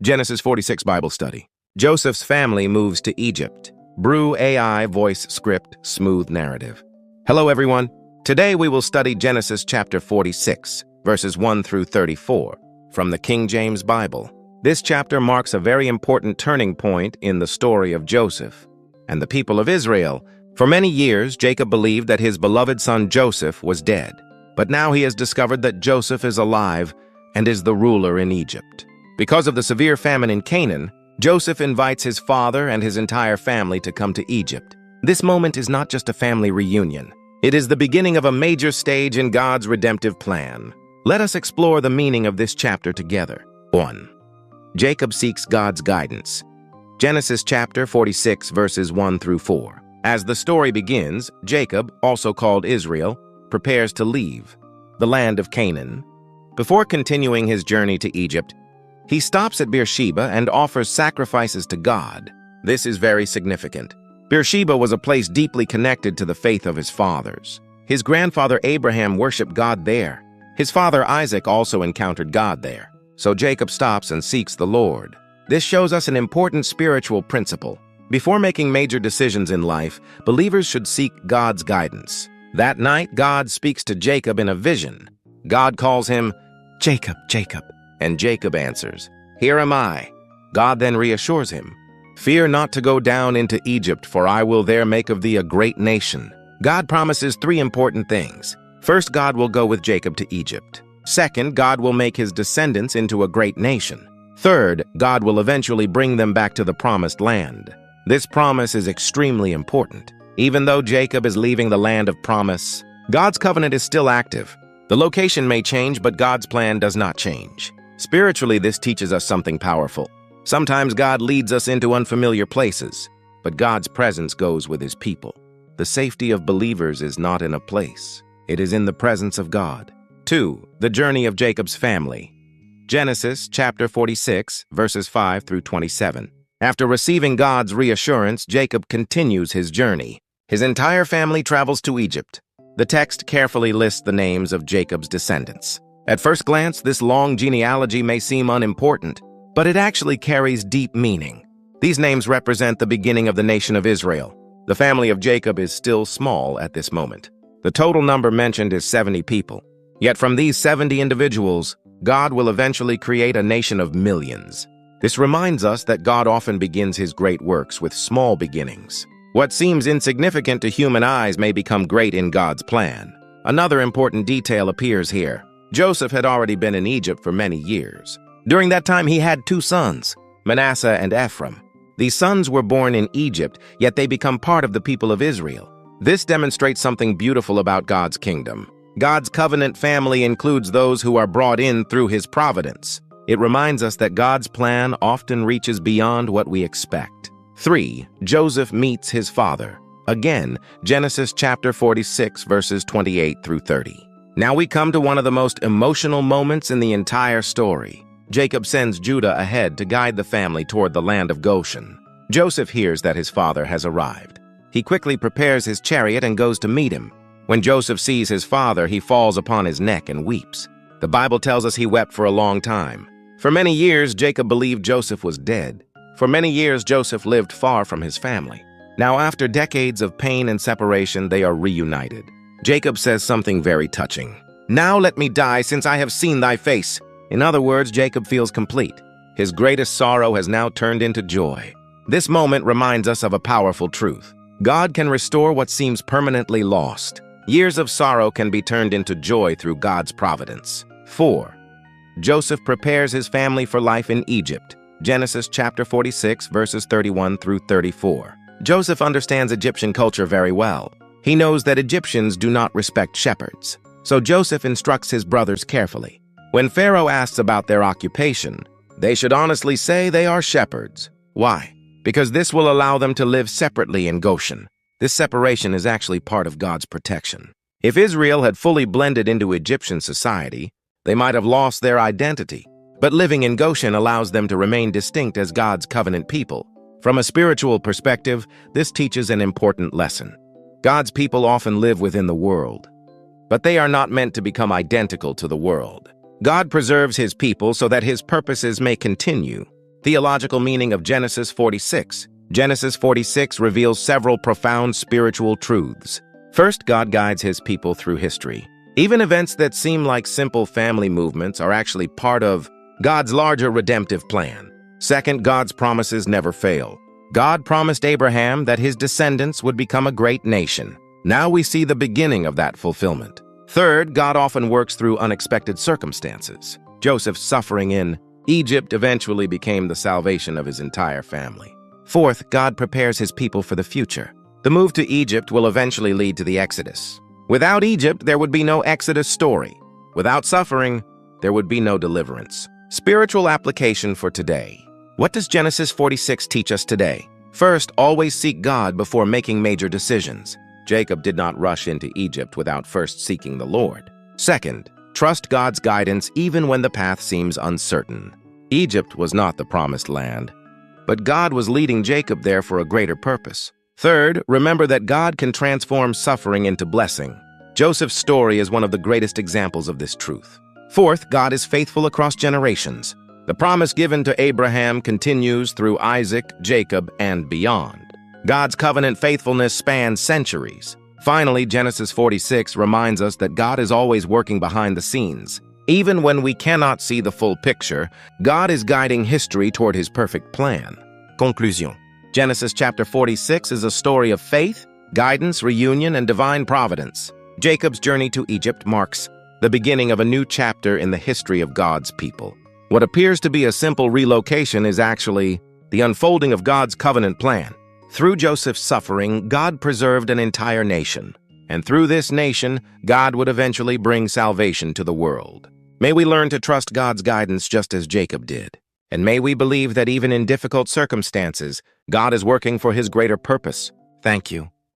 Genesis 46 Bible Study. Joseph's family moves to Egypt. Brew AI voice script smooth narrative. Hello everyone. Today we will study Genesis chapter 46, verses 1 through 34, from the King James Bible. This chapter marks a very important turning point in the story of Joseph and the people of Israel. For many years, Jacob believed that his beloved son Joseph was dead. But now he has discovered that Joseph is alive and is the ruler in Egypt. Because of the severe famine in Canaan, Joseph invites his father and his entire family to come to Egypt. This moment is not just a family reunion. It is the beginning of a major stage in God's redemptive plan. Let us explore the meaning of this chapter together. 1. Jacob seeks God's guidance. Genesis chapter 46, verses 1 through 4. As the story begins, Jacob, also called Israel, prepares to leave the land of Canaan. Before continuing his journey to Egypt, he stops at Beersheba and offers sacrifices to God. This is very significant. Beersheba was a place deeply connected to the faith of his fathers. His grandfather Abraham worshipped God there. His father Isaac also encountered God there. So Jacob stops and seeks the Lord. This shows us an important spiritual principle. Before making major decisions in life, believers should seek God's guidance. That night, God speaks to Jacob in a vision. God calls him, "Jacob, Jacob." And Jacob answers, "Here am I." God then reassures him, "Fear not to go down into Egypt, for I will there make of thee a great nation." God promises three important things. First, God will go with Jacob to Egypt. Second, God will make his descendants into a great nation. Third, God will eventually bring them back to the promised land. This promise is extremely important. Even though Jacob is leaving the land of promise, God's covenant is still active. The location may change, but God's plan does not change. Spiritually, this teaches us something powerful. Sometimes God leads us into unfamiliar places, but God's presence goes with his people. The safety of believers is not in a place. It is in the presence of God. 2. The journey of Jacob's family. Genesis chapter 46, verses 5 through 27. After receiving God's reassurance, Jacob continues his journey. His entire family travels to Egypt. The text carefully lists the names of Jacob's descendants. At first glance, this long genealogy may seem unimportant, but it actually carries deep meaning. These names represent the beginning of the nation of Israel. The family of Jacob is still small at this moment. The total number mentioned is 70 people. Yet from these 70 individuals, God will eventually create a nation of millions. This reminds us that God often begins his great works with small beginnings. What seems insignificant to human eyes may become great in God's plan. Another important detail appears here. Joseph had already been in Egypt for many years. During that time, he had two sons, Manasseh and Ephraim. These sons were born in Egypt, yet they become part of the people of Israel. This demonstrates something beautiful about God's kingdom. God's covenant family includes those who are brought in through his providence. It reminds us that God's plan often reaches beyond what we expect. 3. Joseph meets his father. Again, Genesis chapter 46, verses 28 through 30. Now we come to one of the most emotional moments in the entire story. Jacob sends Judah ahead to guide the family toward the land of Goshen. Joseph hears that his father has arrived. He quickly prepares his chariot and goes to meet him. When Joseph sees his father, he falls upon his neck and weeps. The Bible tells us he wept for a long time. For many years, Jacob believed Joseph was dead. For many years, Joseph lived far from his family. Now, after decades of pain and separation, they are reunited. Jacob says something very touching. "Now let me die, since I have seen thy face." In other words, Jacob feels complete. His greatest sorrow has now turned into joy. This moment reminds us of a powerful truth. God can restore what seems permanently lost. Years of sorrow can be turned into joy through God's providence. 4. Joseph prepares his family for life in Egypt. Genesis chapter 46, verses 31 through 34. Joseph understands Egyptian culture very well. He knows that Egyptians do not respect shepherds. So Joseph instructs his brothers carefully. When Pharaoh asks about their occupation, they should honestly say they are shepherds. Why? Because this will allow them to live separately in Goshen. This separation is actually part of God's protection. If Israel had fully blended into Egyptian society, they might have lost their identity. But living in Goshen allows them to remain distinct as God's covenant people. From a spiritual perspective, this teaches an important lesson. God's people often live within the world, but they are not meant to become identical to the world. God preserves his people so that his purposes may continue. Theological meaning of Genesis 46. Genesis 46 reveals several profound spiritual truths. First, God guides his people through history. Even events that seem like simple family movements are actually part of God's larger redemptive plan. Second, God's promises never fail. God promised Abraham that his descendants would become a great nation. Now we see the beginning of that fulfillment. Third, God often works through unexpected circumstances. Joseph's suffering in Egypt eventually became the salvation of his entire family. Fourth, God prepares his people for the future. The move to Egypt will eventually lead to the Exodus. Without Egypt, there would be no Exodus story. Without suffering, there would be no deliverance. Spiritual application for today. What does Genesis 46 teach us today? First, always seek God before making major decisions. Jacob did not rush into Egypt without first seeking the Lord. Second, trust God's guidance even when the path seems uncertain. Egypt was not the promised land, but God was leading Jacob there for a greater purpose. Third, remember that God can transform suffering into blessing. Joseph's story is one of the greatest examples of this truth. Fourth, God is faithful across generations. The promise given to Abraham continues through Isaac, Jacob, and beyond. God's covenant faithfulness spans centuries. Finally, Genesis 46 reminds us that God is always working behind the scenes. Even when we cannot see the full picture, God is guiding history toward his perfect plan. Conclusion. Genesis chapter 46 is a story of faith, guidance, reunion, and divine providence. Jacob's journey to Egypt marks the beginning of a new chapter in the history of God's people. What appears to be a simple relocation is actually the unfolding of God's covenant plan. Through Joseph's suffering, God preserved an entire nation. And through this nation, God would eventually bring salvation to the world. May we learn to trust God's guidance just as Jacob did. And may we believe that even in difficult circumstances, God is working for his greater purpose. Thank you.